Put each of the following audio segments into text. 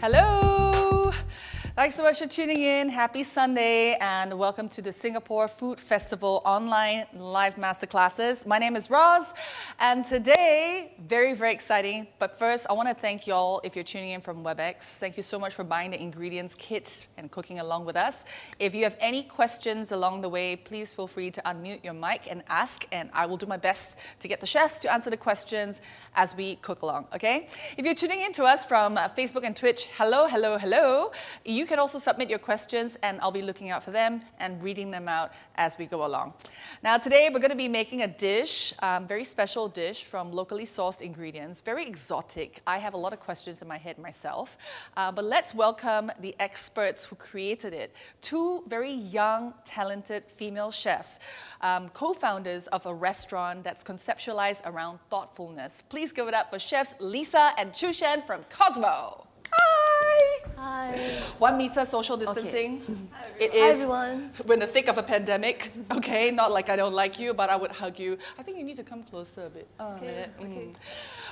Hello! Thanks so much for tuning in. Happy Sunday and welcome to the Singapore Food Festival online live masterclasses. My name is Roz and today, very, very exciting. But first, I want to thank y'all if you're tuning in from WebEx. Thank you so much for buying the ingredients kit and cooking along with us. If you have any questions along the way, please feel free to unmute your mic and ask, and I will do my best to get the chefs to answer the questions as we cook along, okay? If you're tuning in to us from Facebook and Twitch, hello, hello, hello. You can also submit your questions and I'll be looking out for them and reading them out as we go along. Now today we're going to be making a dish, very special dish from locally sourced ingredients, very exotic. I have a lot of questions in my head myself, but let's welcome the experts who created it. Two very young, talented female chefs, co-founders of a restaurant that's conceptualized around thoughtfulness. Please give it up for chefs Lisa and Shian from Kausmo. Hi! Hi. 1 meter social distancing. Okay. It is. Hi everyone. We're in the thick of a pandemic. Okay, not like I don't like you, but I would hug you. I think you need to come closer a bit. Okay. Okay.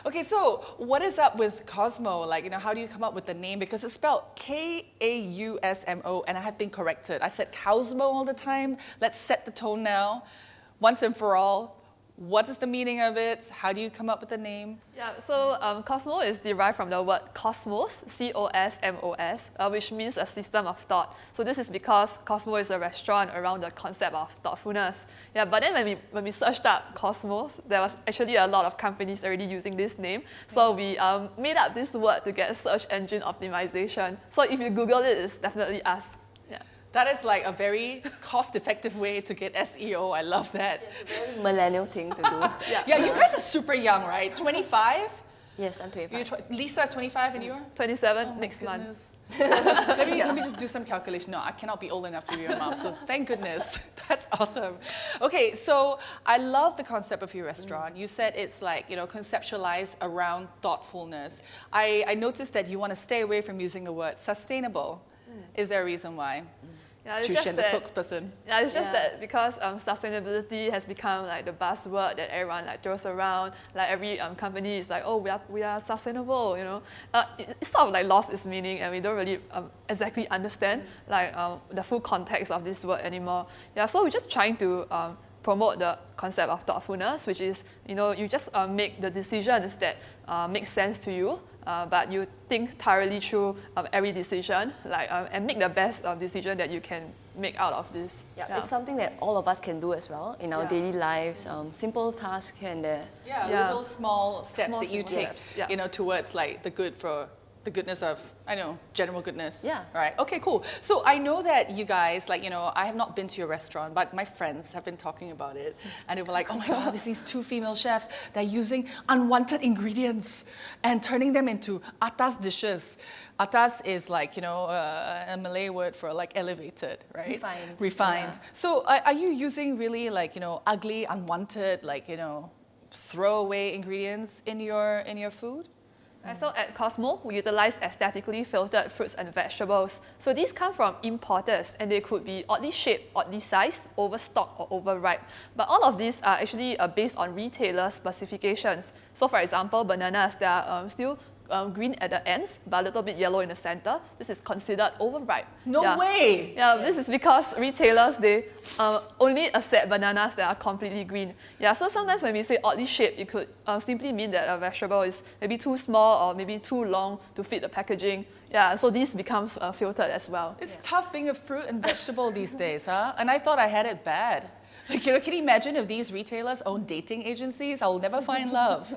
Okay, so what is up with Kausmo? Like, you know, how do you come up with the name? Because it's spelled Kausmo, and I have been corrected. I said Kausmo all the time. Let's set the tone now, once and for all. What is the meaning of it? How do you come up with the name? Yeah, so Kausmo is derived from the word cosmos, C-O-S-M-O-S, which means a system of thought. So this is because Kausmo is a restaurant around the concept of thoughtfulness. Yeah, but then when we searched up Cosmos, there was actually a lot of companies already using this name. So we made up this word to get search engine optimization. So if you Google it, it's definitely us. Yeah. That is like a very cost-effective way to get SEO. I love that. It's a very millennial thing to do. Yeah, you guys are super young, right? 25? Yes, I'm 25. Lisa is 25 and you are? 27 next month. Let me just do some calculation. No, I cannot be old enough to be your mom, so thank goodness. That's awesome. Okay, so I love the concept of your restaurant. You said it's like, you know, conceptualized around thoughtfulness. I noticed that you want to stay away from using the word sustainable. Is there a reason why? Yeah, it's Shian, the that, spokesperson. Yeah, it's just that because sustainability has become like the buzzword that everyone like throws around. Like every company is like, oh, we are sustainable. You know, it's sort of like lost its meaning, and we don't really exactly understand like the full context of this word anymore. Yeah, so we're just trying to promote the concept of thoughtfulness, which is, you know, you just make the decisions that make sense to you. But you think thoroughly through every decision, like and make the best decision that you can make out of this. Yeah, it's something that all of us can do as well in our daily lives. Simple tasks here and there. Little small steps Small that you take, steps. you know, towards like the good for the goodness of, I know, general goodness. Yeah. Right. Okay, cool. So I know that you guys, like, you know, I have not been to your restaurant, but my friends have been talking about it. And they were like, oh my God, there's these two female chefs. They're using unwanted ingredients and turning them into atas dishes. Atas is like, you know, a Malay word for like elevated, right? Refined. Yeah. So are you using really like, you know, ugly, unwanted, like, you know, throwaway ingredients in your food? So at Kausmo, we utilize aesthetically filtered fruits and vegetables. So these come from importers, and they could be oddly shaped, oddly sized, overstocked, or overripe. But all of these are actually based on retailer specifications. So for example, bananas, they are still green at the ends, but a little bit yellow in the center. This is considered overripe. No way! Yeah, this is because retailers, they only accept bananas that are completely green. Yeah, so sometimes when we say oddly shaped, it could simply mean that a vegetable is maybe too small or maybe too long to fit the packaging. Yeah, so this becomes filtered as well. It's tough being a fruit and vegetable these days, huh? And I thought I had it bad. Like, you know, can you imagine if these retailers own dating agencies? I'll never find love.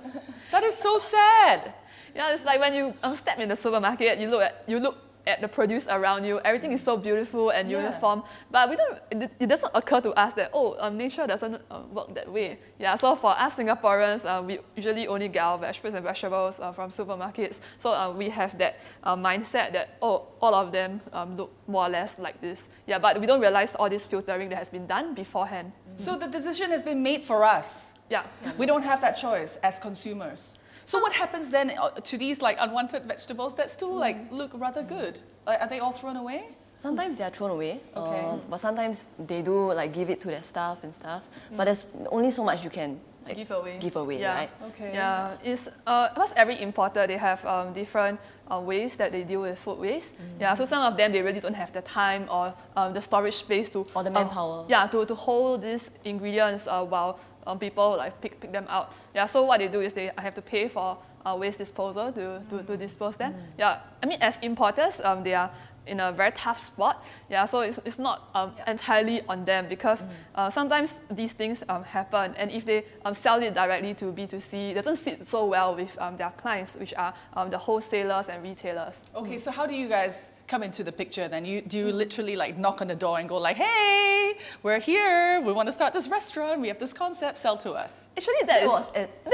That is so sad. Yeah, it's like when you step in the supermarket, you look at the produce around you. Everything is so beautiful and uniform, but it doesn't occur to us that nature doesn't work that way. Yeah, so for us Singaporeans, we usually only get our fruits and vegetables from supermarkets. So we have that mindset that all of them look more or less like this. Yeah, but we don't realize all this filtering that has been done beforehand. So the decision has been made for us. Yeah. We don't have that choice as consumers. So what happens then to these like unwanted vegetables that still like look rather good? Are they all thrown away? Sometimes they are thrown away, Okay. but sometimes they do like give it to their staff and stuff. But there's only so much you can like, give away, right? Okay. Yeah, it's because every importer, they have different ways that they deal with food waste. Yeah, so some of them, they really don't have the time or the storage space to or the manpower. To hold these ingredients while people like pick them out. Yeah, so what they do is they have to pay for waste disposal to dispose them. Yeah, I mean, as importers, they are in a very tough spot. Yeah, so it's not entirely on them because sometimes these things happen, and if they sell it directly to B2C, it doesn't sit so well with their clients, which are the wholesalers and retailers. Okay, so how do you guys come into the picture then? Do you literally like knock on the door and go like, hey, we're here, we want to start this restaurant, we have this concept, sell to us? Actually, that was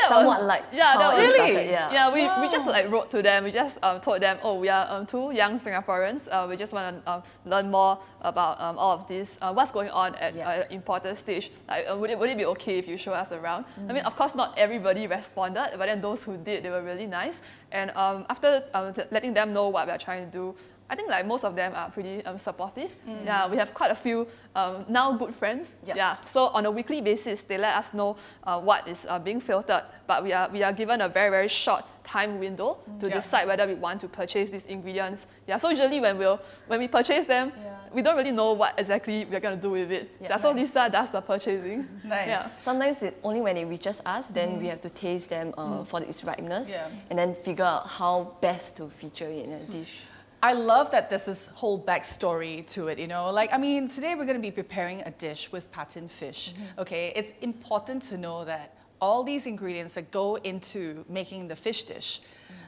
somewhat like how it started. Yeah, we just like wrote to them. We just told them, oh, we are two young Singaporeans. We just want to learn more about all of this. What's going on at importer stage? Like, would it be okay if you show us around? I mean, of course, not everybody responded, but then those who did, they were really nice. And after letting them know what we are trying to do, I think like most of them are pretty supportive. Yeah, we have quite a few now good friends. Yeah, so on a weekly basis, they let us know what is being filtered, but we are given a very, very short time window to decide whether we want to purchase these ingredients. Yeah, so usually when we purchase them, we don't really know what exactly we're going to do with it. So Lisa does the purchasing. Nice. Yeah. Sometimes only when it reaches us, then we have to taste them for its ripeness and then figure out how best to feature it in a dish. I love that there's this whole backstory to it, you know. Like, I mean, today we're going to be preparing a dish with Patin fish, okay? It's important to know that all these ingredients that go into making the fish dish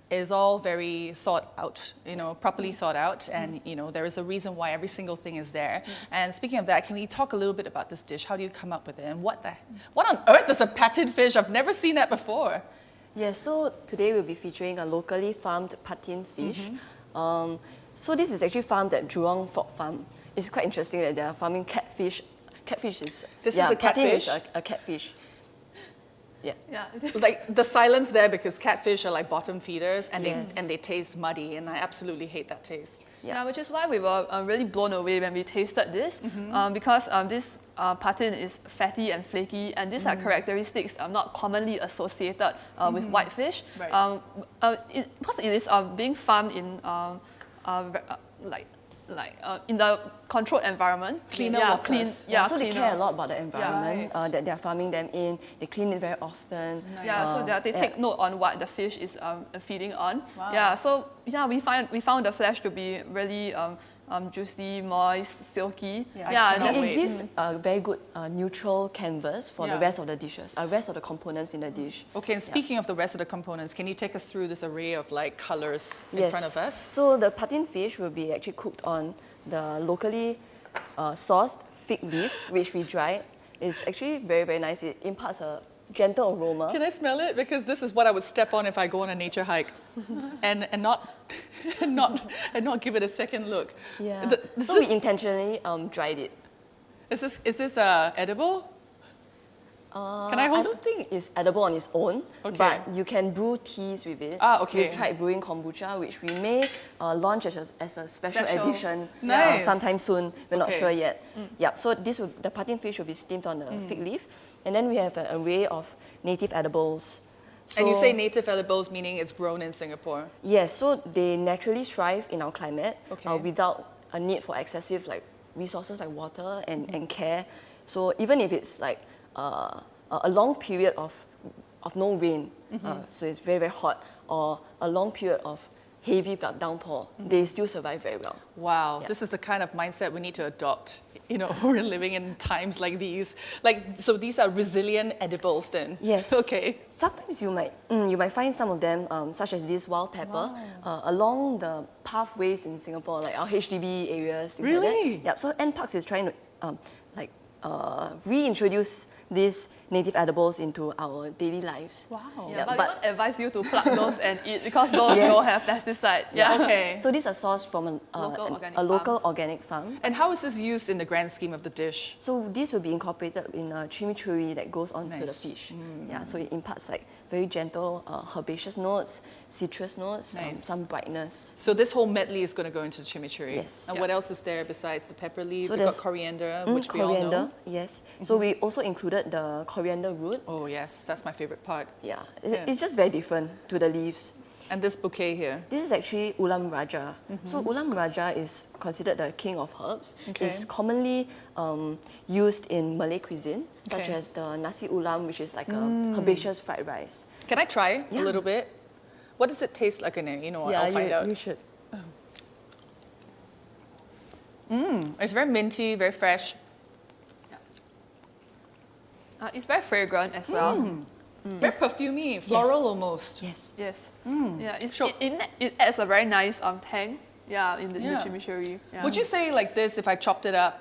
is all very thought out, you know, properly thought out, and, you know, there is a reason why every single thing is there. And speaking of that, can we talk a little bit about this dish? How do you come up with it? And what on earth is a Patin fish? I've never seen that before. Yeah, so today we'll be featuring a locally farmed Patin fish. So this is actually farmed at Jurong Fort Farm. It's quite interesting that they are farming catfish. Catfish is... This is a catfish? Patin is a catfish. Yeah. Yeah. Like the silence there, because catfish are like bottom feeders and Yes. they taste muddy, and I absolutely hate that taste. Yeah, which is why we were really blown away when we tasted this, because this patin is fatty and flaky, and these are characteristics not commonly associated with whitefish. Right. Because it is being farmed in in the controlled environment. Cleaner yeah, waters. So they care a lot about the environment Right. that they're farming them in. They clean it very often. Yeah, so they take note on what the fish is feeding on. Wow. Yeah, so yeah, we found the flesh to be really juicy, moist, silky. I Yeah, cannot And wait. it gives a very good neutral canvas for the Yeah. rest of the dishes, rest of the components in the dish. Okay, and speaking of the rest of the components, can you take us through this array of like colors in front of us? So the patin fish will be actually cooked on the locally sourced fig leaf, which we dry. It's actually very, very nice. It imparts a gentle aroma. Can I smell it? Because this is what I would step on if I go on a nature hike, and not not give it a second look. Yeah. This So is, we intentionally dried it. is this edible? Can I I hold it? don't think it's edible on its own, Okay. but you can brew teas with it. Ah, okay. We've tried brewing kombucha, which we may launch as a special Special. edition Nice. sometime soon. We're not Okay. sure yet. Yeah, so the patin fish will be steamed on the fig leaf. And then we have an array of native edibles. And you So- say native edibles, meaning it's grown in Singapore. Yes, so they naturally thrive in our climate Okay. without a need for excessive resources like water and care. So even if it's like a long period of no rain, so it's very, very hot, or a long period of heavy downpour, they still survive very well. Wow, Yeah. this is the kind of mindset we need to adopt. You know, we're living in times like these. So these are resilient edibles then? Yes. Okay. Sometimes you might find some of them, such as this wild pepper, along the pathways in Singapore, like our HDB areas. Things like Really? that. Yeah. So Embark is trying to reintroduce these native edibles into our daily lives. Wow. Yeah, but we don't advise you to pluck those and eat because those Yes. will have pesticide. Yeah. Okay. So these are sourced from a local organic farm. And how is this used in the grand scheme of the dish? So this will be incorporated in a chimichurri that goes onto the Nice. fish. Yeah, so it imparts like very gentle herbaceous notes, citrus notes, Nice. some brightness. So this whole medley is going to go into the chimichurri. Yes. And Yeah. what else is there besides the pepper leaf? So We've got there's- coriander, which we all Coriander, know. yes. So we also included the coriander root. Oh yes, that's my favorite part. Yeah, Yeah. it's just very different to the leaves. And this bouquet here. This is actually ulam raja. So ulam raja is considered the king of herbs. Okay. It's commonly used in Malay cuisine, such Okay. as the nasi ulam, which is like a herbaceous fried rice. Can I try a Yeah. little bit? What does it taste like in it? You know what, I'll find out. you should. It's very minty, very fresh. It's very fragrant as well. Very perfumey, floral almost. Yes. Yes. Yeah, Sure. it adds a very nice tang. Yeah, in the Yeah. chimichurri. Yeah. Would you say like this, if I chopped it up,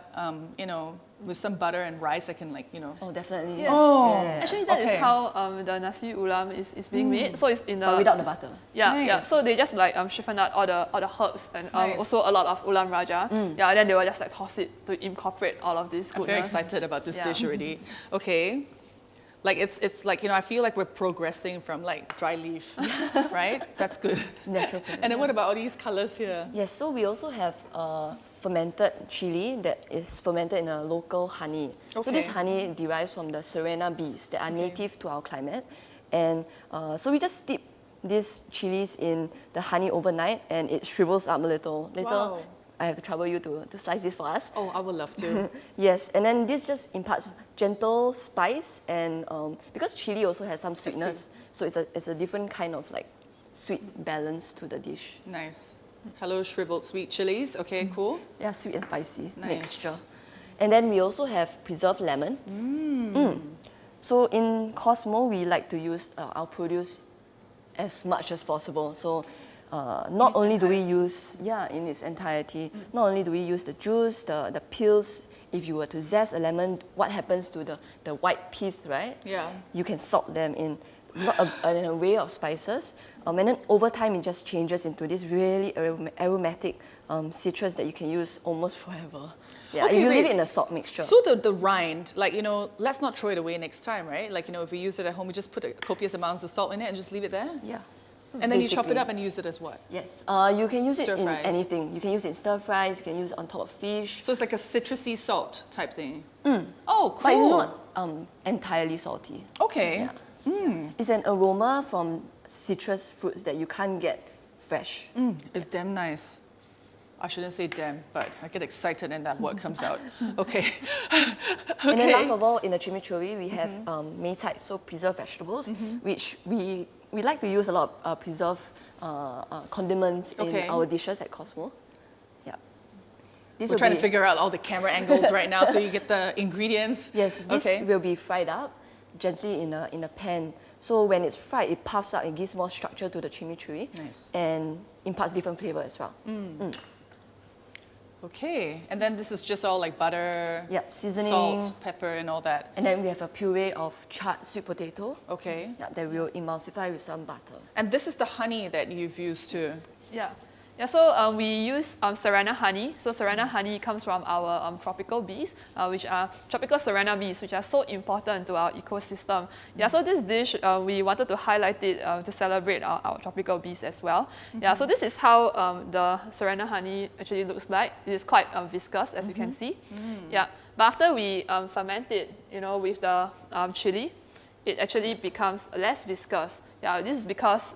you know, with some butter and rice, I can like, you know. Oh, definitely. Yes. Oh. Yeah. Actually, that is Okay. how the nasi ulam is being made. So it's in the But without the butter. Yeah, yeah. Nice. So they just like chiffon out all the herbs and Nice. also a lot of ulam raja. Yeah, and then they will just like toss it to incorporate all of this I'm goodness. very excited about this Yeah. dish already. Okay. Like it's like, you know, I feel like we're progressing from like dry leaf, right? That's good. Natural And then what about all these colors here? Yes, so we also have fermented chili that is fermented in a local honey. So this Okay. honey derives from the Cerana bees that are native to our climate. And so we just steep these chilies in the honey overnight and it shrivels up a little. Wow. I have to trouble you to slice this for us. Oh, I would love to. Yes, and then this just imparts gentle spice and because chili also has some sweetness, so it's a different kind of like sweet balance to the dish. Nice. Hello, shriveled sweet chilies. Okay, cool. Yeah, sweet and spicy Nice. mixture. And then we also have preserved lemon. So in Kausmo, we like to use our produce as much as possible. So not only do we use, in its entirety, not only do we use the juice, the peels. If you were to zest a lemon, what happens to the white pith, right? Yeah. You can salt them in. an array of spices. And then over time, it just changes into this really aromatic citrus that you can use almost forever. Yeah, Okay, if you wait. leave it in a salt mixture. So the rind, like, let's not throw it away next time, right? Like, if we use it at home, we just put copious amounts of salt in it and just leave it there? Yeah. And then you chop it Basically. up and use it as what? Yes. You can use it Stir in fries. anything. You can use it in stir fries, you can use it on top of fish. So it's like a citrusy salt type thing? Oh, cool. But it's not entirely salty. Okay. Yeah. It's an aroma from citrus fruits that you can't get fresh. It's damn nice. I shouldn't say damn, but I get excited and that word comes out. Okay. And then last of all, in the chimichurri, we have meitai, so preserved vegetables, which we like to use a lot of preserved condiments in our dishes at Kausmo. Yeah. We're trying to figure out all the camera angles right now so you get the ingredients. Yes, this Okay. will be fried up gently in a pan. So when it's fried, it puffs up, it gives more structure to the chimichurri. Nice. And imparts different flavor as well. Okay, and then this is just all like butter, Yep, seasoning. salt, pepper, and all that. And then we have a puree of charred sweet potato. Okay. Yeah, that we'll emulsify with some butter. And this is the honey that you've used too. Yeah. Yeah, so we use Cerana honey. So Cerana honey comes from our tropical bees, which are tropical Cerana bees, which are so important to our ecosystem. Yeah, so this dish, we wanted to highlight it to celebrate our tropical bees as well. Yeah, so this is how the Cerana honey actually looks like. It is quite viscous, as you can see. Yeah, but after we ferment it, with the chili, it actually becomes less viscous. Yeah, this is because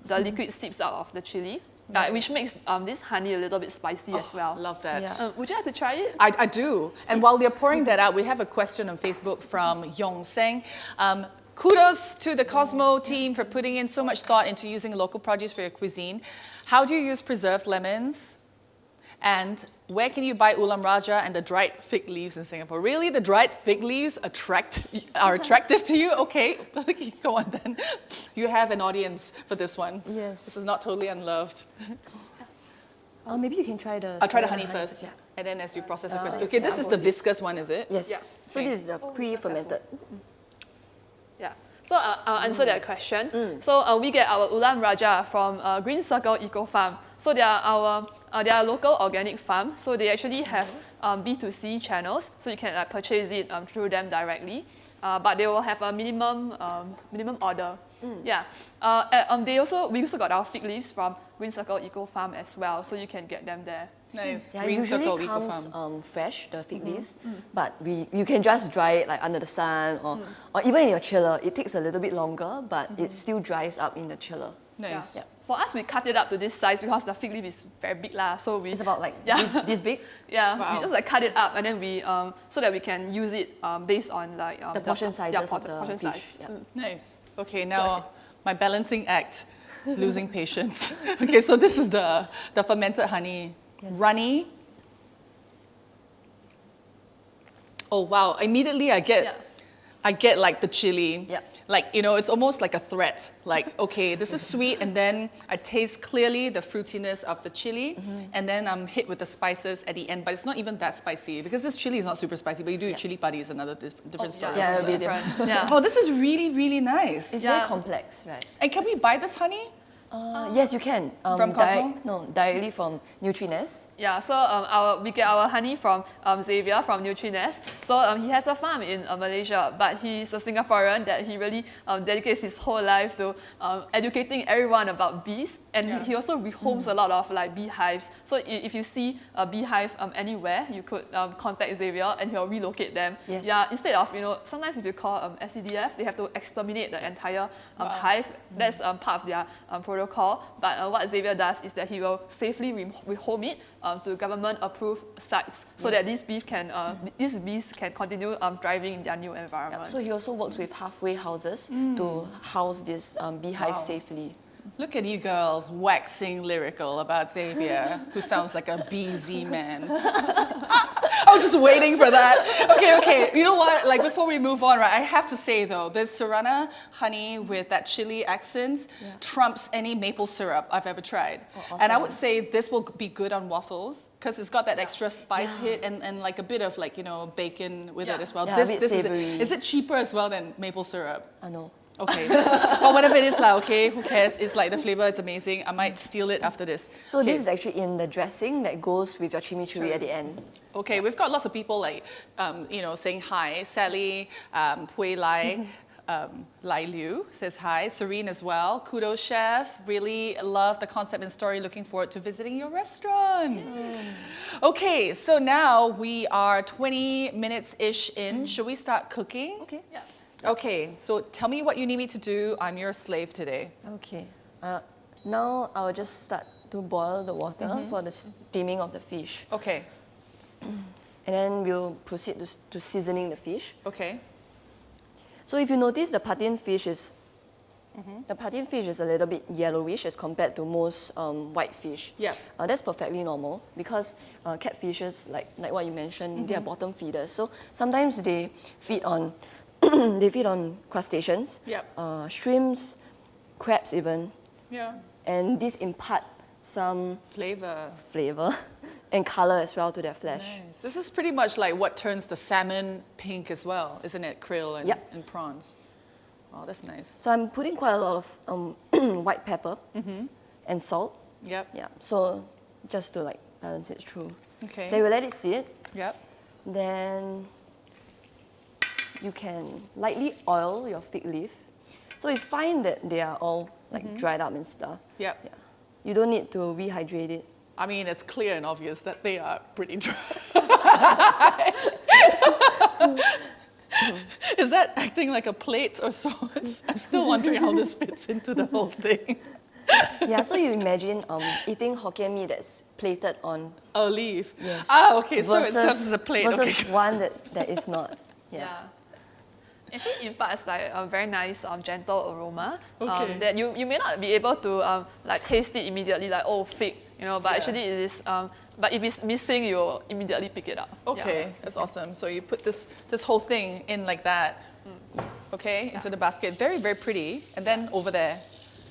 the liquid seeps out of the chili. Which makes this honey a little bit spicy as well. Love that. Yeah. Would you like to try it? I do. And while they're pouring that out, we have a question on Facebook from Yong Seng. Kudos to the Kausmo team for putting in so much thought into using local produce for your cuisine. How do you use preserved lemons? And where can you buy ulam raja and the dried fig leaves in Singapore? Really, the dried fig leaves are attractive to you? Okay, go on then. You have an audience for this one. Yes. This is not totally unloved. Maybe you can try the... I'll try the Cerana honey first. Yeah. And then as you process the question. Okay, this is the viscous one, is it? Yes. Yeah. So this is the pre-fermented. Yeah. So I'll answer that question. So we get our ulam raja from Green Circle Eco Farm. So they are a local organic farm. So they actually have B2C channels. So you can purchase it through them directly. But they will have a minimum order. Yeah. We also got our fig leaves from Green Circle Eco Farm as well. So you can get them there. Nice. Yeah, Green usually Circle Eco comes Farm. fresh, the fig leaves, but you can just dry it like under the sun or even in your chiller. It takes a little bit longer, but it still dries up in the chiller. Nice. Yeah. For us, we cut it up to this size because the fig leaf is very big lah. So It's about like Yeah. this big. Yeah, Wow. we just cut it up and then we so that we can use it based on The portion sizes of the portion fish. size. Yeah. Nice. Okay, now my balancing act is losing patience. Okay, so this is the fermented honey. Yes. Runny. Oh wow! Immediately I get like the chili. Yeah. Like, it's almost like a threat. Like, okay, this is sweet, and then I taste clearly the fruitiness of the chili, and then I'm hit with the spices at the end. But it's not even that spicy because this chili is not super spicy. But you do chili padi is another different story. Yeah, it'll be different. Yeah. Oh, this is really, really nice. It's Yeah. very complex, right? And can we buy this honey? Yes, you can. From Kausmo? Directly from Nutrinest. Yeah, so we get our honey from Xavier from Nutrinest. So he has a farm in Malaysia, but he's a Singaporean that he really dedicates his whole life to educating everyone about bees. And he also rehomes a lot of beehives. So if you see a beehive anywhere, you could contact Xavier and he'll relocate them. Yes. Yeah, instead of, sometimes if you call SCDF, they have to exterminate the entire hive. That's part of their protocol. But what Xavier does is that he will safely rehome it to government-approved sites so that these bees can continue thriving in their new environment. Yeah. So he also works with halfway houses to house this beehive safely. Look at you girls waxing lyrical about Xavier, who sounds like a BZ man. I was just waiting for that. Okay. You know what? Like, before we move on, right, I have to say though, this Cerana honey with that chili accent trumps any maple syrup I've ever tried. Oh, And I awesome. would say this will be good on waffles because it's got that extra spice hit and like a bit of bacon with it as well. Yeah, a bit This savoury. is it cheaper as well than maple syrup? No. Okay. Or whatever it is, like, okay, who cares? It's like the flavor is amazing. I might steal it after this. So this is actually in the dressing that goes with your chimichurri at the end. Okay, we've got lots of people like, saying hi. Sally, Pui Lai, Lai Liu says hi. Serene as well. Kudos, chef. Really love the concept and story. Looking forward to visiting your restaurant. Okay, so now we are 20 minutes-ish in. Should we start cooking? Okay. Yeah. Okay, so tell me what you need me to do. I'm your slave today. Okay. Now I'll just start to boil the water for the steaming of the fish. Okay, And then we'll proceed to seasoning the fish. okay. So if you notice, the Patin fish is a little bit yellowish as compared to most white fish. Yeah. That's perfectly normal because catfishes, like what you mentioned, they are bottom feeders. So sometimes they feed on crustaceans, Yep. shrimps, crabs even, Yeah. and these impart some Flavor. flavor and color as well to their flesh. Nice. This is pretty much like what turns the salmon pink as well, isn't it? Krill and, Yep. and prawns. Oh, that's nice. So I'm putting quite a lot of white pepper and salt. Yep. Yeah, so just to like balance it through. Okay. Then we let it sit. Yep. Then you can lightly oil your fig leaf. So it's fine that they are all like dried up and stuff. Yep. Yeah. You don't need to rehydrate it. I mean, it's clear and obvious that they are pretty dry. Is that acting like a plate or so? I'm still wondering how this fits into the whole thing. Yeah, so you imagine eating Hokkien mee that's plated on A leaf. Yes. Ah, okay, so it serves as a plate. versus Okay. one that is not. Yeah. Actually, imparts like a very nice, gentle aroma. Okay. That you may not be able to like taste it immediately, like fig, but Yeah. actually it is. But if it's missing, you'll immediately pick it up. Okay, that's awesome. So you put this whole thing in like that, Yes. okay, into the basket. Very, very pretty. And then over there.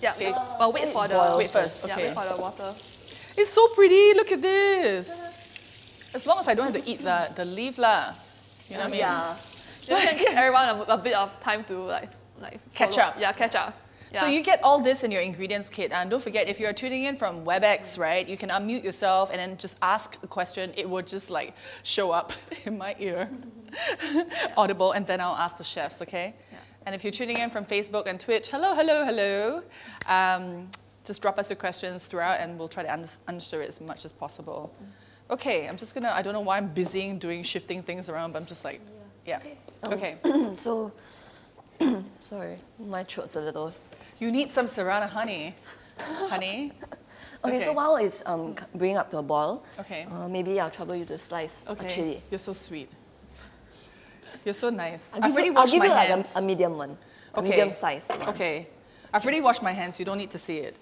Yeah. Okay. But wait for the boils Wait first, Yeah, okay. wait for the water. It's so pretty. Look at this. As long as I don't have to eat the leaf lah. You know what I mean? Yeah. You can give everyone a bit of time to like Catch follow. up. Yeah, catch up. So Yeah. you get all this in your ingredients kit, and don't forget, if you're tuning in from WebEx, right, you can unmute yourself and then just ask a question. It will just like show up in my ear, audible, and then I'll ask the chefs, okay? Yeah. And if you're tuning in from Facebook and Twitch, hello, hello, hello. Just drop us your questions throughout, and we'll try to answer it as much as possible. Okay, I'm just gonna, I don't know why I'm busy shifting things around, but I'm just like, yeah. Okay. So, sorry, my throat's a little. You need some Cerana honey. Honey? Okay, so while it's bringing up to a boil, Okay. maybe I'll trouble you to slice a Okay. chili. You're so sweet. You're so nice. I'll I've give already you, I'll washed give my you like hands. a medium one, a Okay. medium size one. Okay. I've already washed my hands. You don't need to see it.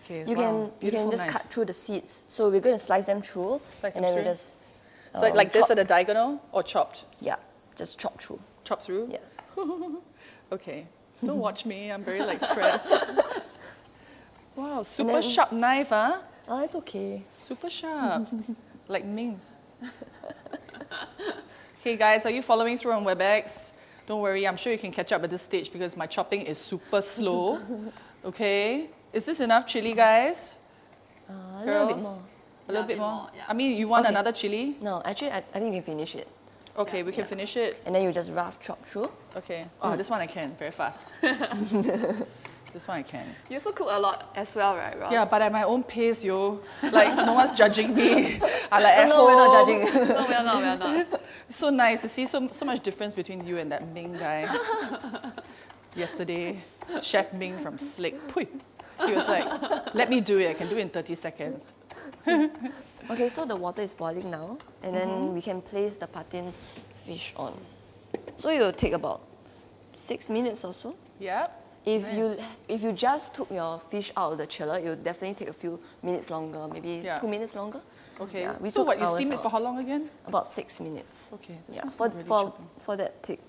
Okay. You wow, can beautiful just knife. cut through the seeds. So we're going to slice them through, Slice and them then we through? just So like this chop, at a diagonal or chopped? yeah, just chop through. Chop through? Yeah. Okay. Don't watch me. I'm very like stressed. Wow, super then- sharp knife, huh? Oh, it's okay. Super sharp. Like Ming's. Okay, guys, are you following through on WebEx? Don't worry, I'm sure you can catch up at this stage because my chopping is super slow. Okay? Is this enough chili, guys? A little bit Girls? more. A little bit more? yeah. I mean, you want Okay. another chili? No, actually, I think you can finish it. Okay, we can finish it. And then you just rough chop through. Okay. Oh, this one I can, very fast. This one I can. You also cook a lot as well, right, Ross? Yeah, but at my own pace, yo. Like, no one's judging me. I like at No, we're not home. judging. No, we are not. We are not. So nice to see so much difference between you and that Ming guy. Yesterday, Chef Ming from Slick. Pui. He was like, let me do it. I can do it in 30 seconds. Okay, so the water is boiling now, and then we can place the patin fish on. So it will take about 6 minutes or so. Yeah. If you just took your fish out of the chiller, it will definitely take a few minutes longer, maybe Yeah. 2 minutes longer. Okay. Yeah, we So took what, you ours steam it out. for how long again? About 6 minutes. Okay, this Yeah, one's for, not really for, chopping. for that thick,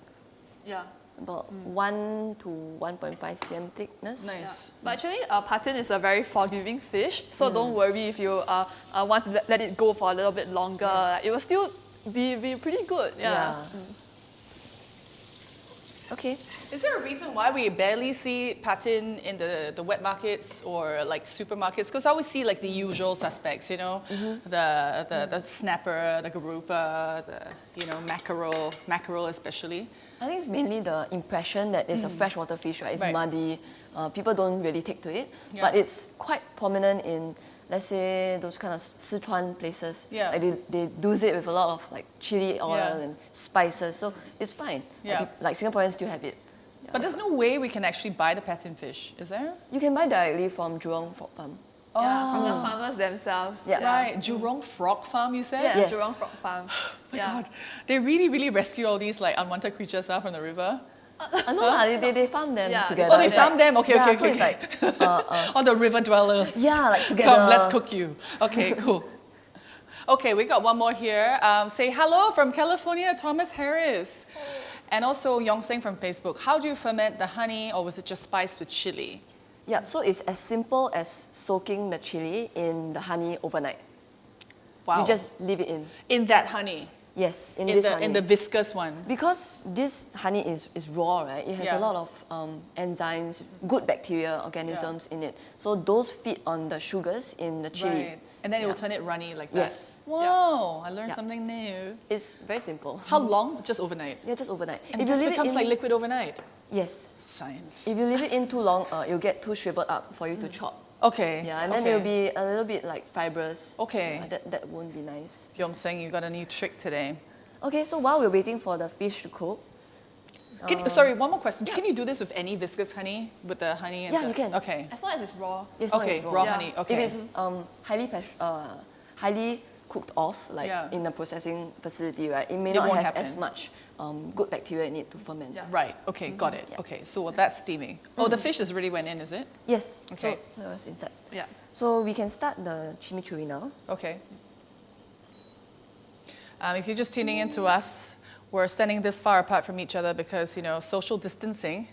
Yeah. about 1 to 1.5 cm thickness. Nice. But actually, patin is a very forgiving fish, so don't worry if you want to let it go for a little bit longer. It will still be pretty good. Yeah. Okay. Is there a reason why we barely see patin in the wet markets or like supermarkets? Because I always see like the usual suspects, you know, the snapper, the garupa, the mackerel especially. I think it's mainly the impression that it's a freshwater fish, right? It's Right. muddy. People don't really take to it, Yeah. but it's quite prominent in, let's say, those kind of Sichuan places. Yeah. Like they do it with a lot of like chili oil Yeah. and spices, so it's fine. Yeah. Like Singaporeans still have it. But there's no way we can actually buy the patin fish, is there? You can buy directly from Jurong Frog Farm. Yeah, from the farmers themselves. Yeah. Right, Jurong Frog Farm, you said? Yeah, Yes. Jurong Frog Farm. My God, they really, really rescue all these like unwanted creatures from the river. No, they farm them Yeah. together. Oh, they It's farm them. Okay, yeah, okay, so okay. it's like All the river dwellers. yeah, like together. Come, let's cook you. Okay, cool. Okay, we got one more here. Say hello from California, Thomas Harris. And also Yongseng from Facebook. How do you ferment the honey, or was it just spiced with chili? Yeah, so it's as simple as soaking the chili in the honey overnight. Wow. You just leave it in. In that honey. Yes, in this honey. In the viscous one. Because this honey is raw, right? It has Yeah. a lot of enzymes, good bacteria, organisms in it. So those feed on the sugars in the chili. Right. And then it will turn it runny like that. Yes. Wow, I learned Yeah. something new. It's very simple. How long? Just overnight. Yeah, just overnight. And if this you leave becomes it in, like liquid overnight. yes. Science. If you leave it in too long, it'll get too shriveled up for you to chop. Okay. Yeah, and then okay. it'll be a little bit like fibrous. Okay. That won't be nice. Yongseng, you got a new trick today. Okay, so while we're waiting for the fish to cook, Sorry, one more question. Can you do this with any viscous honey? With the honey? And Yeah, the, you can. Okay. As long as it's raw. it's not Okay, as raw Yeah. honey. Okay. If it's highly cooked off, like Yeah. in the processing facility, right, it may It not won't have happen. as much good bacteria in it to ferment. Yeah. Right. Okay, got it. Yeah. Okay, so that's steaming. Oh, the fish has already went in, is it? Yes, Okay. so it's inside. Yeah. So we can start the chimichurri now. Okay. If you're just tuning in to us, we're standing this far apart from each other because, you know, social distancing.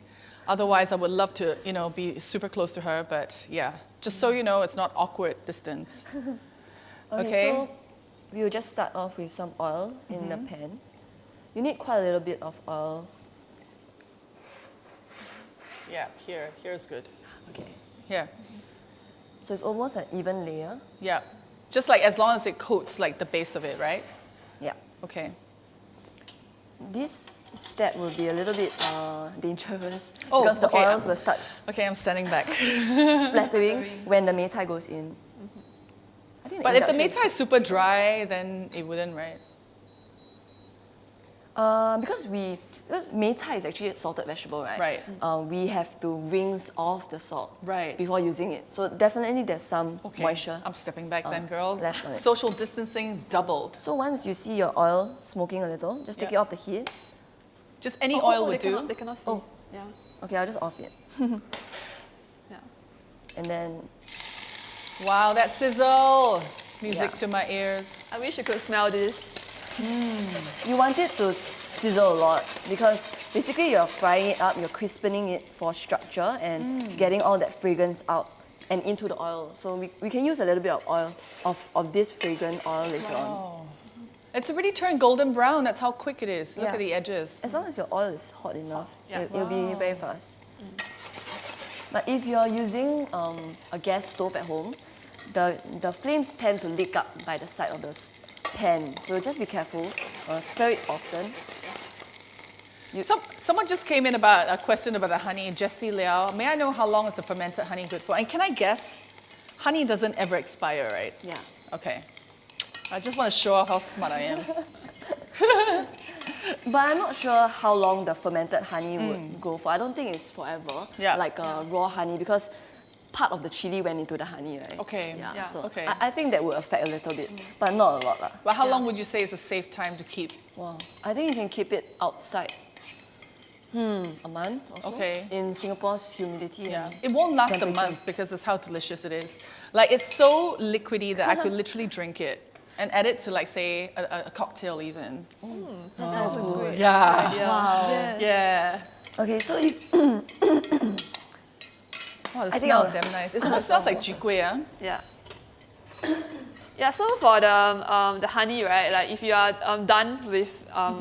Otherwise, I would love to, you know, be super close to her, but yeah. Just so you know, it's not awkward distance. Okay. So we'll just start off with some oil in the pan. You need quite a little bit of oil. Yeah, here's good. Okay. Here, So it's almost an even layer. yeah. Just like as long as it coats like the base of it, right? Yeah. Okay. This step will be a little bit dangerous Oh, because the okay. oils will start Okay, I'm standing back. splattering when the mei tai goes in. I think But if the induction mei tai is super dry, then it wouldn't, right? because mei tai is actually a salted vegetable, right? Right. We have to rinse off the salt Right. before using it. So definitely there's some Okay. moisture. I'm stepping back then, girl. left on it. Social distancing doubled. So once you see your oil smoking a little, just take Yeah. it off the heat. Just any oil would they do. Cannot, they cannot see. Oh. Yeah. Okay, I'll just off it. Yeah. And then, Wow, that sizzle! Music Yeah. to my ears. I wish you could smell this. you want it to sizzle a lot because basically you're frying it up, you're crispening it for structure and getting all that fragrance out and into the oil. So we can use a little bit of oil, of this fragrant oil later on. Oh. It's already turned golden brown. That's how quick it is. Look Yeah. at the edges. As long as your oil is hot enough, Yeah. it'll be very fast. But if you're using a gas stove at home, the flames tend to lick up by the side of the pan. So just be careful. Stir it often. Someone just came in about a question about the honey. Jessie Liao, may I know how long is the fermented honey good for? And can I guess? Honey doesn't ever expire, right? Yeah. Okay. I just want to show off how smart I am. But I'm not sure how long the fermented honey would go for. I don't think it's forever, Yeah. like raw honey, because part of the chili went into the honey, right? Okay. Yeah. Yeah. So Okay. I think that would affect a little bit, but not a lot. Lah. But how long would you say is a safe time to keep? Wow. I think you can keep it outside. A month or so. Okay. In Singapore's humidity. Yeah. and It won't last a temperature. month because it's how delicious it is. Like it's so liquidy that I could literally drink it and add it to like say a cocktail even. That sounds good. Yeah. Wow. Yes. Yeah. Okay, so if, Wow, the I think smells I'll- damn nice. It smells like jikui, ah. Yeah. Yeah, so for the honey, right, like if you are done with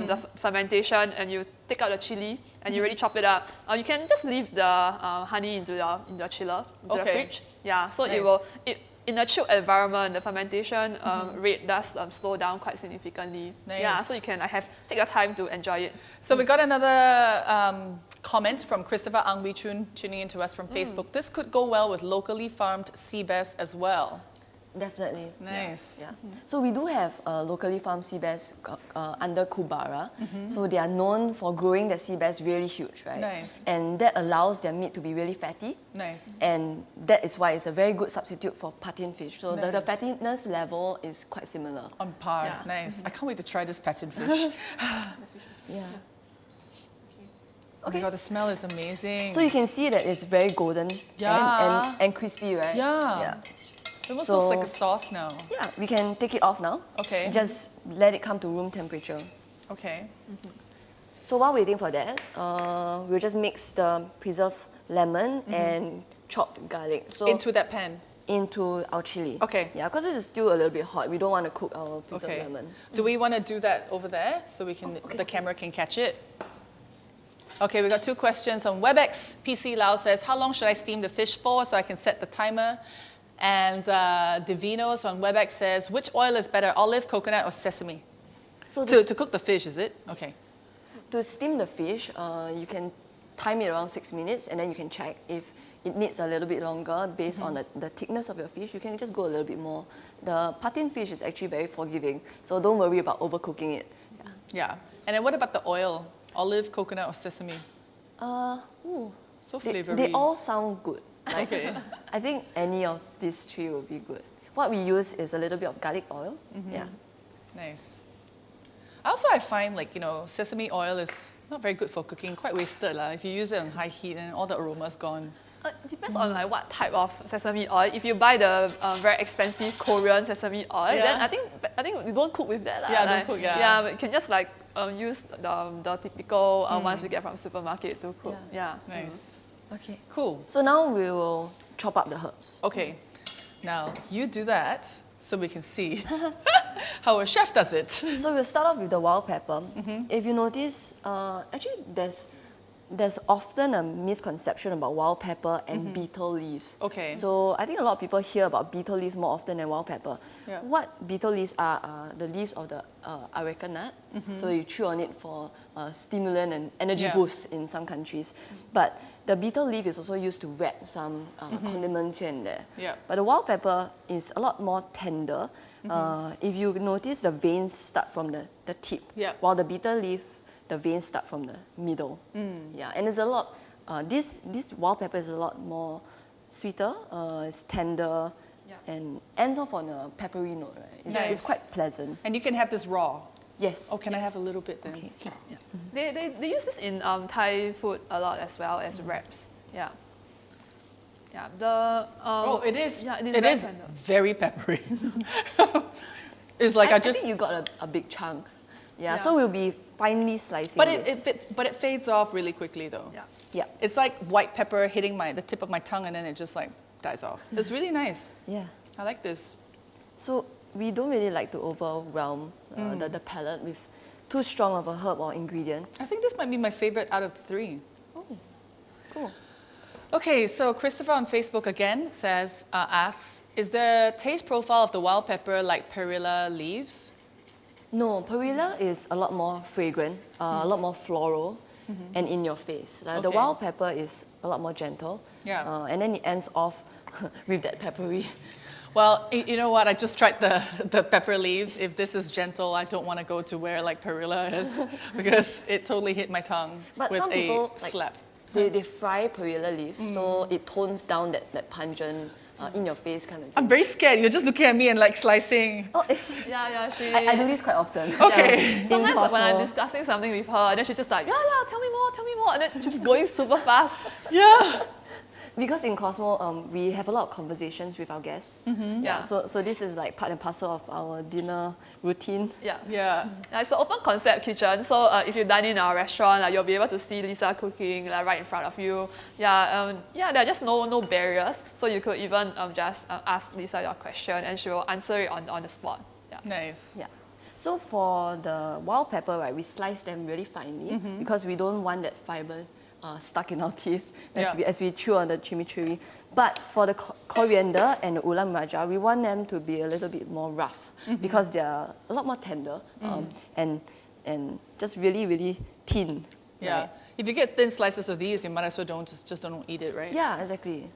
the fermentation and you take out the chili, and you really chop it up, you can just leave the honey into your chiller, into the fridge. Yeah, so in a chilled environment, the fermentation rate does slow down quite significantly. Nice. Yeah, so you can take your time to enjoy it. So we got another comment from Christopher Ang Wee Chun tuning into us from Facebook. This could go well with locally farmed sea bass as well. Definitely. Nice. Yeah. So we do have locally farmed sea bass under Kubara. So they are known for growing the sea bass really huge, right? Nice. And that allows their meat to be really fatty. Nice. And that is why it's a very good substitute for Patin fish. So Nice. the fattiness level is quite similar. On par. Yeah. Nice. I can't wait to try this Patin fish. Yeah. Oh my god, the smell is amazing. So you can see that it's very golden and crispy, right? Yeah. It almost So- looks like a sauce now. Yeah, we can take it off now. Okay. Just let it come to room temperature. Okay. So while waiting for that, we'll just mix the preserved lemon and chopped garlic. So Into that pan. into our chili. Okay. Yeah, because this is still a little bit hot. We don't want to cook our preserved Okay. lemon. Do we want to do that over there so we can the camera can catch it? Okay, we got two questions on WebEx. PC Lau says, how long should I steam the fish for so I can set the timer? And Divinos on WebEx says, which oil is better, olive, coconut, or sesame? So To cook the fish, is it? Okay. to steam the fish, you can time it around 6 minutes and then you can check if it needs a little bit longer based on the thickness of your fish. You can just go a little bit more. The Patin fish is actually very forgiving, so don't worry about overcooking it. Yeah. And then what about the oil? Olive, coconut, or sesame? So flavory. They all sound good. Like, Okay. I think any of these three will be good. What we use is a little bit of garlic oil. Yeah. Nice. Also, I find sesame oil is not very good for cooking, quite wasted. If you use it on high heat and all the aroma's gone. It depends on what type of sesame oil. If you buy the very expensive Korean sesame oil, then I think you don't cook with that. Yeah, don't cook, yeah. Yeah, but you can just use the typical ones we get from supermarket to cook. Yeah. Nice. Okay. Cool. So now we will chop up the herbs. Okay. Now, you do that so we can see how a chef does it. So we'll start off with the wild pepper. If you notice, actually there's often a misconception about wild pepper and beetle leaves. Okay. So I think a lot of people hear about beetle leaves more often than wild pepper. Yeah. What beetle leaves are the leaves of the areca nut. So you chew on it for stimulant and energy boost in some countries. But the beetle leaf is also used to wrap some condiments here and there. Yeah. But the wild pepper is a lot more tender. If you notice, the veins start from the tip, Yeah. while the beetle leaf, the veins start from the middle. Yeah, and there's a lot. This wild pepper is a lot more sweeter. It's tender, and ends off on a peppery note. Right? It's Nice. quite pleasant. And you can have this raw. Yes. Oh, can I have a little bit then? Okay. They use this in Thai food a lot as well as wraps. Yeah. Yeah. It is. Yeah, It very is tender. very peppery. It's like I I just. think you got a big chunk. Yeah, so we'll be finely slicing But this. it fades off really quickly though. Yeah. Yeah. It's like white pepper hitting the tip of my tongue and then it just dies off. It's really nice. Yeah. I like this. So we don't really like to overwhelm the palate with too strong of a herb or ingredient. I think this might be my favorite out of the three. Oh, cool. Okay, so Christopher on Facebook again asks, is the taste profile of the wild pepper like perilla leaves? No, perilla is a lot more fragrant, a lot more floral, and in your face. The Okay. wild pepper is a lot more gentle. Yeah. And then it ends off with that peppery. Well, you know what? I just tried the pepper leaves. If this is gentle, I don't want to go to where perilla is because it totally hit my tongue But with some a people slap. They fry perilla leaves, so it tones down that pungent, in your face kind of thing. I'm very scared. You're just looking at me and slicing. Oh, Yeah. She. I do this quite often. Okay. In Sometimes when I'm Kausmo. discussing something with her, and then she's just like, yeah, tell me more, and then she's going super fast. Yeah. Because in Kausmo, we have a lot of conversations with our guests. Yeah. So this is like part and parcel of our dinner routine. Yeah. Yeah. It's an open concept kitchen, so if you dine in our restaurant, you'll be able to see Lisa cooking right in front of you. Yeah, there are just no barriers, so you could even just ask Lisa your question, and she will answer it on the spot. Yeah. Nice. Yeah. So for the wild pepper, right, we slice them really finely because we don't want that fiber stuck in our teeth as we chew on the chimichurri. But for the coriander and the ulam raja, we want them to be a little bit more rough because they are a lot more tender and just really, really thin. Yeah. Right? If you get thin slices of these, you might as well just don't eat it, right? Yeah, exactly.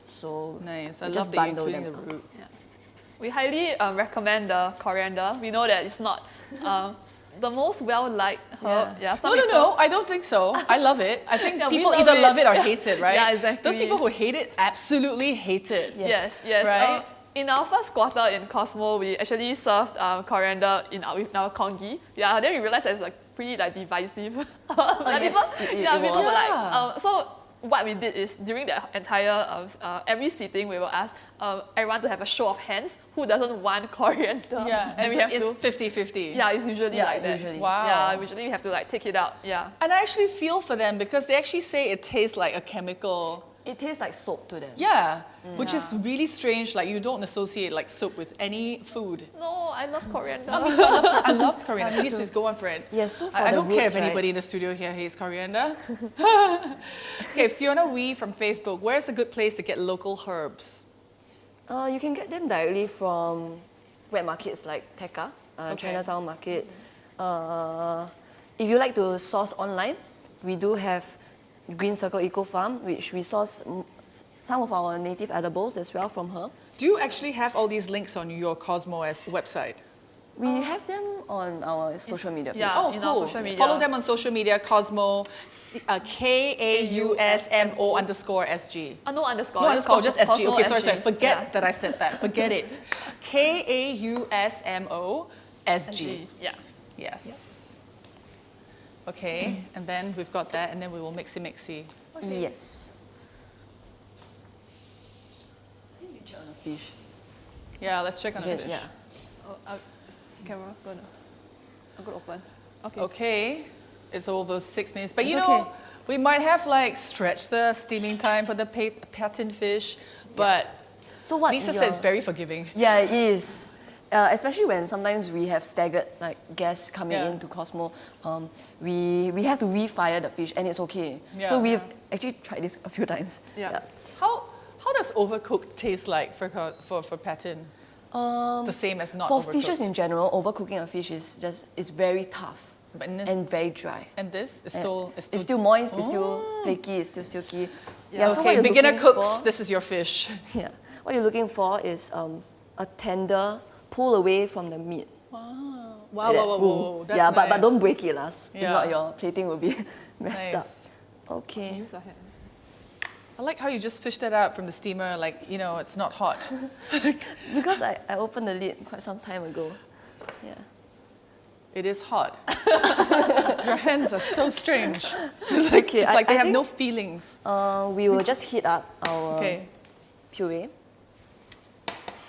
So Nice. I we love just that you're bundle including the them. root. Yeah. We highly recommend the coriander. We know that it's not the most well-liked herb. Yeah. some No, people- I don't think so. I love it. I think Yeah, we people love either it. love it or hate it, right? Yeah, exactly. Those people who hate it absolutely hate it. Yes. Yes. Right? In our first quarter in Kausmo, we actually served coriander in our congee. Yeah, then we realized that it's like pretty like divisive. Like, yes, people, it people was. were like, so what we did is during the entire every sitting, we will ask everyone to have a show of hands who doesn't want coriander. Yeah, and and we have it's to. 50-50. Yeah, it's usually like that. usually. Wow. Yeah, usually we have to like take it out. Yeah. And I actually feel for them because they actually say it tastes like a chemical. It tastes like soap to them. Yeah, which is really strange. Like you don't associate like soap with any food. No, I love coriander. Me too. I love coriander. Please go on for it. Yes, so for I the don't care roots, if right? anybody in the studio here hates coriander. Okay, Fiona Wee from Facebook. Where's a good place to get local herbs? You can get them directly from wet markets like Tekka, Chinatown Market. If you like to source online, we do have Green Circle Eco Farm, which we source some of our native edibles as well from her. Do you actually have all these links on your Kausmo website? We have them on our social media pages. Yeah. Oh, in our cool. social media. Follow them on social media, Kausmo, KAUSMO_SG. No underscore. No it's underscore, just SG. Kausmo Okay, sorry. Forget Yeah. that I said that. Forget it. KAUSMO_SG. Yeah. Yes. Okay, and then we've got that, and then we will mixy. Yes. I think we check on the fish. Yeah, let's check on the Okay, fish. yeah. Oh, camera, go now. I'm gonna open. Okay. Okay, it's over 6 minutes, but It's you know, okay. we might have like stretched the steaming time for the patin fish, but So what? Lisa said it's very forgiving. Yeah, it is. Especially when sometimes we have staggered like guests coming Yeah. into Kausmo, we have to refire the fish and it's okay. Yeah. So we've actually tried this a few times. Yeah. How does overcooked taste like for patin? The same as not For overcooked. fishes in general, overcooking a fish is very tough But in this, and very dry. and this is And still it's still moist, it's still flaky, it's still silky. Yeah. So what okay, you're beginner looking cooks, for- this is your fish. Yeah. What you're looking for is a tender pull away from the meat. Wow, Like that. whoa. That's yeah, nice. but don't break it, If Yeah. not, your plating will be messed Nice. up. Okay. Use your hand. I like how you just fished that out from the steamer, like, you know, it's not hot. Because I opened the lid quite some time ago. Yeah. It is hot. Your hands are so strange. It's like, Okay, it's like I they have think- no feelings. We will just heat up our Okay, puree.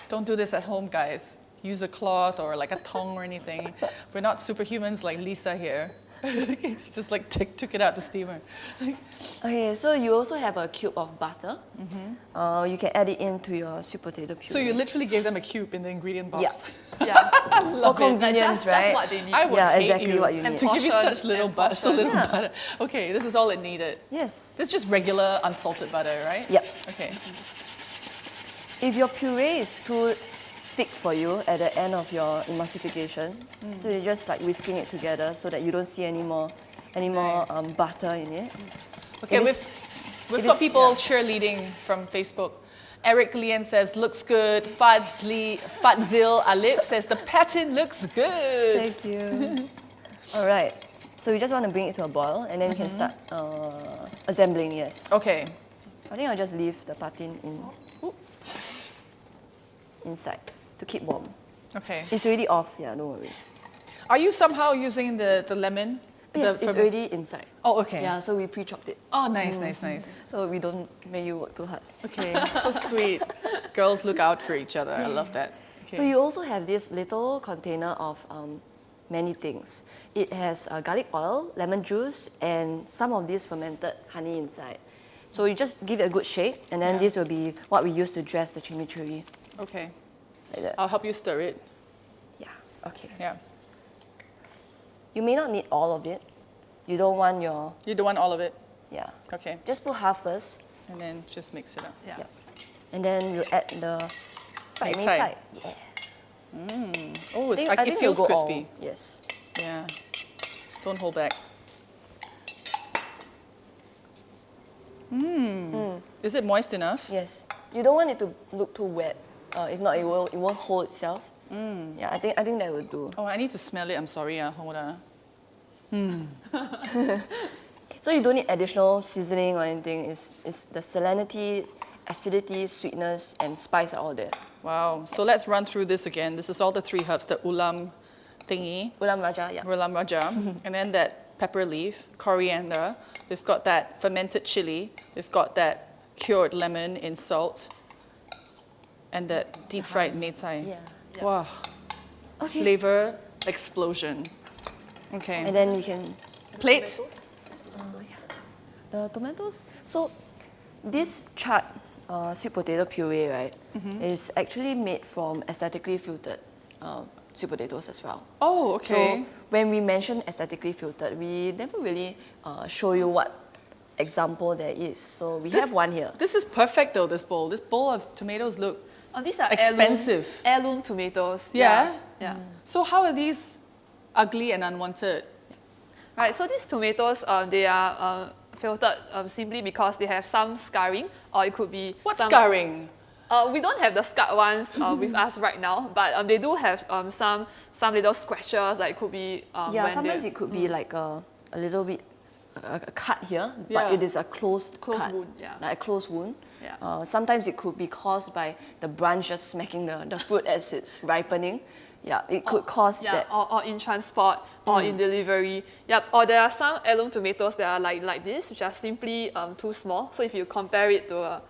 don't do this at home, guys. Use a cloth or like a tongue or anything. We're not superhumans like Lisa here. She just like took it out the steamer. Okay, so you also have a cube of butter. You can add it into your sweet potato puree. So you literally gave them a cube in the ingredient box. Yeah. Yeah. For convenience, Just right? what they need. I would Yeah, hate exactly you what you to need. give you Portion such little and butter, so little Yeah. butter. Okay, this is all it needed. Yes. This is just regular unsalted butter, right? Yep. Okay. If your puree is too thick for you at the end of your emulsification, so you're just like whisking it together so that you don't see any more Nice. butter in it. Okay, It is- we've it got is- people yeah. cheerleading from Facebook. Eric Lian says, looks good. Fatzil Alip says, the patin looks good. Thank you. All right. So you just want to bring it to a boil, and then you can start assembling. Yes. Okay. I think I'll just leave the patin inside to keep warm. Okay. It's already off. Yeah, don't worry. Are you somehow using the lemon? Yes, The it's already inside. Oh, okay. Yeah, so we pre-chopped it, Oh, nice, nice. so we don't make you work too hard. Okay, so sweet. Girls look out for each other. I love that. Okay. So you also have this little container of many things. It has garlic oil, lemon juice, and some of this fermented honey inside. So you just give it a good shake, and then this will be what we use to dress the chimichurri. Okay. Like that. I'll help you stir it. Yeah. Okay. Yeah. You may not need all of it. You don't want You don't want all of it. yeah. Okay. Just put half first. And then just mix it up. Yeah. Yep. And then you add the Cai mei cai. cai. Yeah. Oh, I it think feels we'll go all. crispy. Yes. Yeah. Don't hold back. Is it moist enough? Yes. You don't want it to look too wet. If not, it won't hold itself. Yeah, I think that would do. Oh, I need to smell it. I'm sorry. Hold on. So you don't need additional seasoning or anything. It's the salinity, acidity, sweetness, and spice are all there. Wow. So let's run through this again. This is all the 3 herbs, the ulam thingy, Ulam raja, yeah. ulam raja, and then that pepper leaf, coriander. We've got that fermented chili. We've got that cured lemon in salt, and that deep fried mei cai. Yeah. Wow. Okay. Flavor explosion. Okay. And then we can Plate. the tomatoes. So this chart sweet potato puree, right, is actually made from aesthetically filtered sweet potatoes as well. Oh, okay. So when we mention aesthetically filtered, we never really show you what example there is. So we have one here. This is perfect though, this bowl. This bowl of tomatoes look These are expensive. heirloom tomatoes. Yeah? Yeah. So how are these ugly and unwanted? Right, so these tomatoes, they are filtered simply because they have some scarring, or it could be What's some, scarring? We don't have the scarred ones with us right now, but they do have some little scratches, like it could be Yeah, when sometimes they- it could be like a little bit a cut here, Yeah. but it is a closed cut, wound, yeah. like a closed wound. Yeah. Sometimes it could be caused by the branch just smacking the fruit as it's ripening. Yeah, it could cause yeah, that. or in transport, or in delivery. Yep. Or there are some heirloom tomatoes that are like this, which are simply too small. So if you compare it to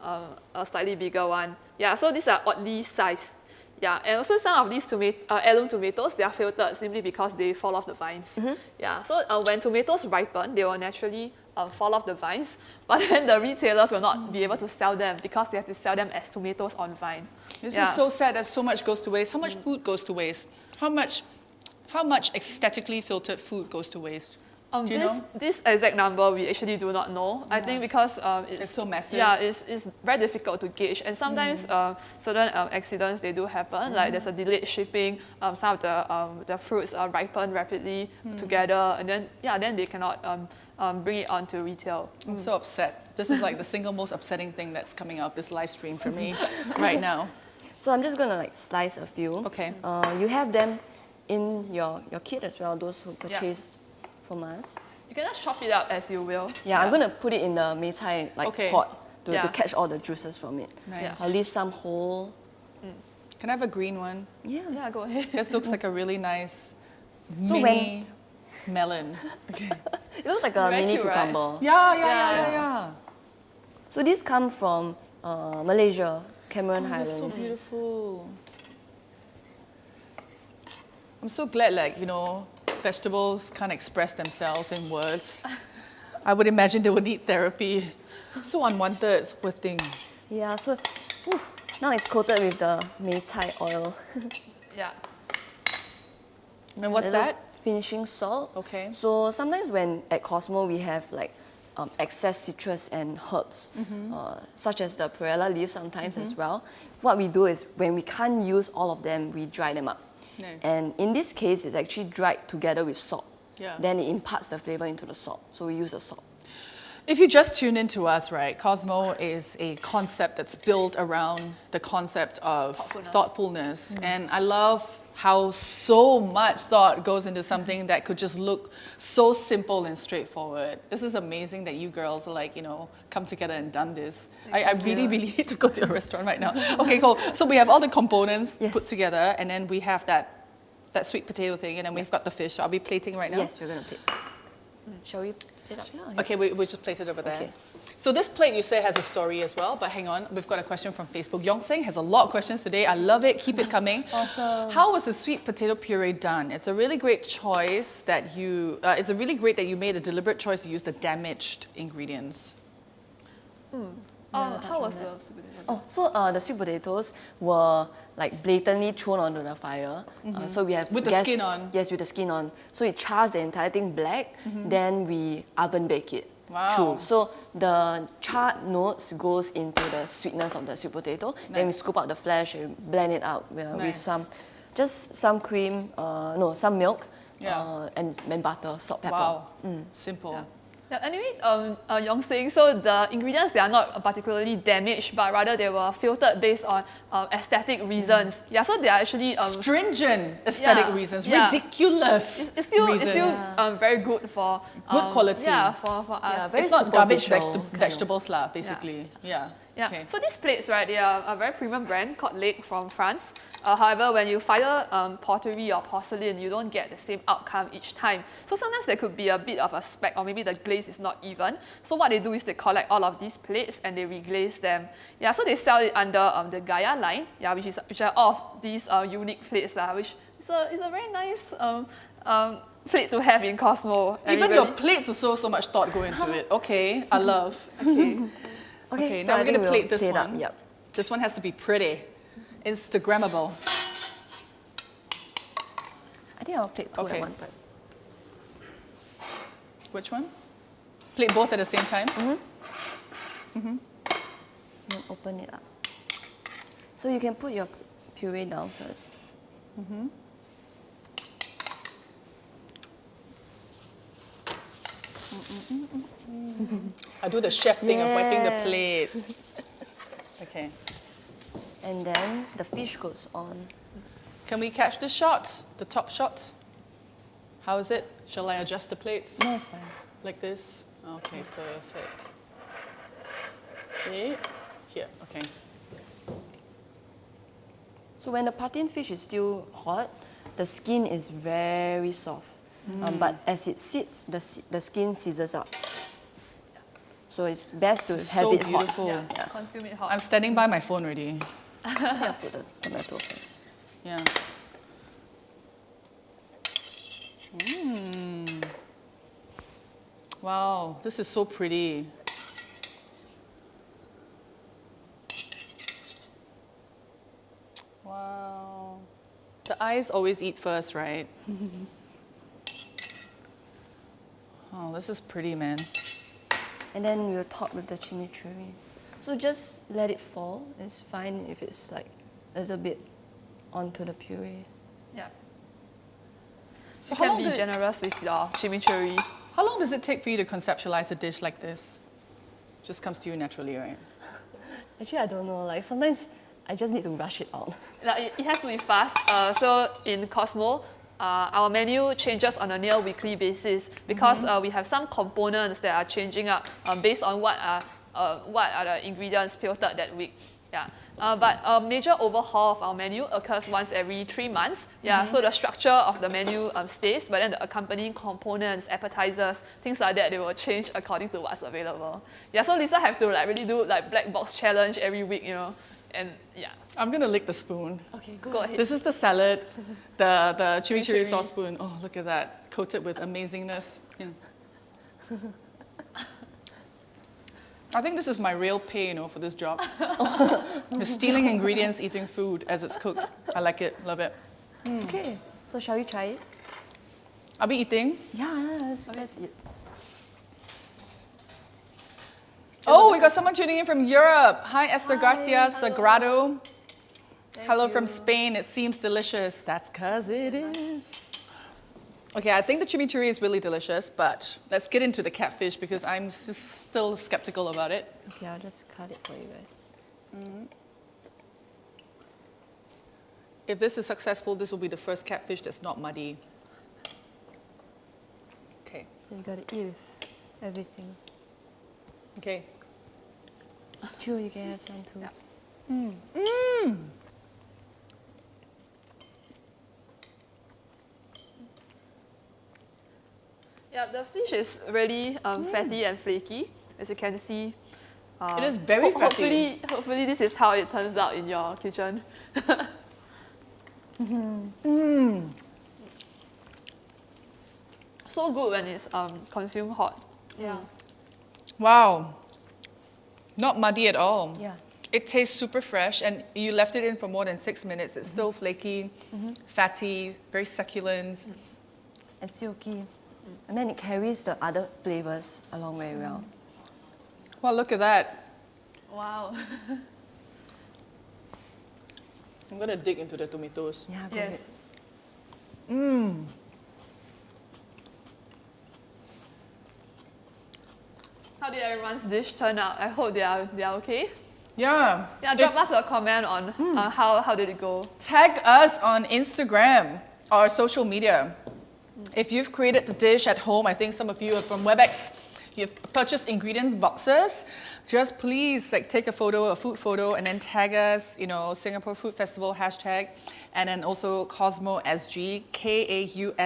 a slightly bigger one, yeah. So these are oddly sized. Yeah, and also some of these heirloom tomatoes, they are filtered simply because they fall off the vines. Yeah, so when tomatoes ripen, they will naturally fall off the vines, but then the retailers will not be able to sell them because they have to sell them as tomatoes on vine. This Yeah. is so sad that so much goes to waste. How much food goes to waste? How much aesthetically filtered food goes to waste? Do you know? This exact number we actually do not know. I think because It's so massive. Yeah, it's very difficult to gauge, and sometimes certain accidents they do happen. Like there's a delayed shipping. Some of the fruits ripen rapidly together, and then they cannot bring it onto retail. I'm so upset. This is like the single most upsetting thing that's coming out of this live stream for me right now. So I'm just gonna like slice a few. Okay. You have them in your kit as well. Those who purchased from us. You can just chop it up as you will. Yeah, I'm gonna put it in the mei cai Okay. pot to Yeah. catch all the juices from it. Nice. Yeah. I'll leave some whole. Can I have a green one? Yeah. Yeah, go ahead. This looks like a really nice So mini melon. Okay. It looks like a Very mini cute, right? cucumber. Yeah. So these come from Malaysia, Cameron That's so Highlands. beautiful. I'm so glad, vegetables can't express themselves in words. I would imagine they would need therapy. So unwanted, poor thing. Yeah, so now it's coated with the mei cai oil. Yeah. And what's Little that? Finishing salt. Okay. So sometimes when at Kausmo we have excess citrus and herbs, such as the perilla leaves sometimes as well. What we do is when we can't use all of them, we dry them up. Yeah. And in this case, it's actually dried together with salt. Yeah. Then it imparts the flavor into the salt. So we use the salt. If you just tuned in to us, right, Kausmo is a concept that's built around the concept of thoughtfulness. And I love how so much thought goes into something that could just look so simple and straightforward. This is amazing that you girls are come together and done this. I really need to go to a restaurant right now. Okay, cool. So we have all the components Yes. put together, and then we have that sweet potato thing, and then we've got the fish. So are we plating right now? Yes, we're going to plate. Shall we plate up here? Okay, we just plated over there. Okay. So this plate you say has a story as well, but hang on, we've got a question from Facebook. Yongseng has a lot of questions today. I love it. Keep it coming. Awesome. How was the sweet potato puree done? It's a really great choice that it's a really great that you made a deliberate choice to use the damaged ingredients. How was the sweet potato? Oh, so the sweet potatoes were like blatantly thrown onto the fire. So we have With the skin on? Yes, with the skin on. So it chars the entire thing black. Then we oven bake it. Wow. True. So the charred notes goes into the sweetness of the sweet potato. Then we scoop out the flesh, we blend it out with Nice. some cream, some milk, Yeah. and butter, salt, pepper. Wow. Simple. Yeah, anyway, Yong saying, so the ingredients, they are not particularly damaged, but rather they were filtered based on aesthetic reasons. Yeah, so they are actually Stringent aesthetic reasons, ridiculous It's still reasons. very good for Good quality. Yeah, for us. Yeah, very It's not garbage superficial kind of. vegetables lah, basically. Yeah. Yeah. Okay. So these plates, right, they are a very premium brand called Lake from France. However, when you fire pottery or porcelain, you don't get the same outcome each time. So sometimes there could be a bit of a speck, or maybe the glaze is not even. So what they do is they collect all of these plates and they reglaze them. Yeah, so they sell it under the Gaia line, yeah, which are all of these unique plates, which is a very nice plate to have in Kausmo. Even your plates also so much thought go into it. Okay, I love. Okay, so now I we're think gonna we'll plate this plate one. up, yep. This one has to be pretty, Instagrammable. I think I'll plate two Okay. at one time. Which one? Plate both at the same time. And open it up. So you can put your puree down first. I do the chef thing of wiping the plate. Okay. And then the fish goes on. Can we catch the shot? The top shot? How is it? Shall I adjust the plates? No, it's fine. Like this? Okay, perfect. Okay. Here, okay. So when the patin fish is still hot, the skin is very soft. But as it sits, the skin seizes up. So it's best to have So it beautiful. hot. Yeah, consume it hot. I'm standing by my phone already. I'll put the tomato first. Yeah. Wow, this is so pretty. Wow. The eyes always eat first, right? Oh, this is pretty, man. And then we'll top with the chimichurri. So just let it fall. It's fine if it's like a little bit onto the puree. Yeah. So You can be generous with your chimichurri. how long does it take for you to conceptualize a dish like this? Just comes to you naturally, right? Actually, I don't know. Like sometimes I just need to rush it out. Like, it has to be fast. So in Kausmo, our menu changes on a near weekly basis because we have some components that are changing up based on what are the ingredients filtered that week. Yeah. But a major overhaul of our menu occurs once every 3 months. Yeah. So the structure of the menu stays, but then the accompanying components, appetizers, things like that, they will change according to what's available. Yeah. So Lisa have to like really do like black box challenge every week, you know, and yeah. I'm gonna lick the spoon. Okay, Go ahead. This is the salad, the chimichurri Chimichurri. sauce spoon. Oh, look at that, coated with amazingness. Yeah. I think this is my real pay, for this job. You're stealing ingredients, eating food as it's cooked. I like it, love it. Okay. So shall we try it? Are we eating? Yeah, let's eat. Oh, we got someone tuning in from Europe. Hi, Esther Garcia Sagrado. Hello from Spain. It seems delicious. That's because it is. Okay, I think the chimichurri is really delicious, but let's get into the catfish because I'm just still skeptical about it. Okay, I'll just cut it for you guys. If this is successful, this will be the first catfish that's not muddy. Okay. So you gotta eat with everything. Okay. Chew, you can have some too. Yeah. Yeah, the fish is really fatty and flaky, as you can see. It is very fatty. Hopefully this is how it turns out in your kitchen. So good when it's consumed hot. Yeah. Wow. Not muddy at all. Yeah. It tastes super fresh, and you left it in for more than 6 minutes. It's still flaky, fatty, very succulent. And silky. And then it carries the other flavors along very well. Well, look at that. Wow. I'm gonna dig into the tomatoes. Yeah, go Yes. ahead. How did everyone's dish turn out? I hope they are okay. Yeah. Yeah, drop us a comment on how did it go. Tag us on Instagram or social media. If you've created the dish at home, I think some of you are from WebEx, you've purchased ingredients boxes, just please take a photo, a food photo, and then tag us, Singapore Food Festival hashtag, and then also Kausmo SG, KAUSMOSG.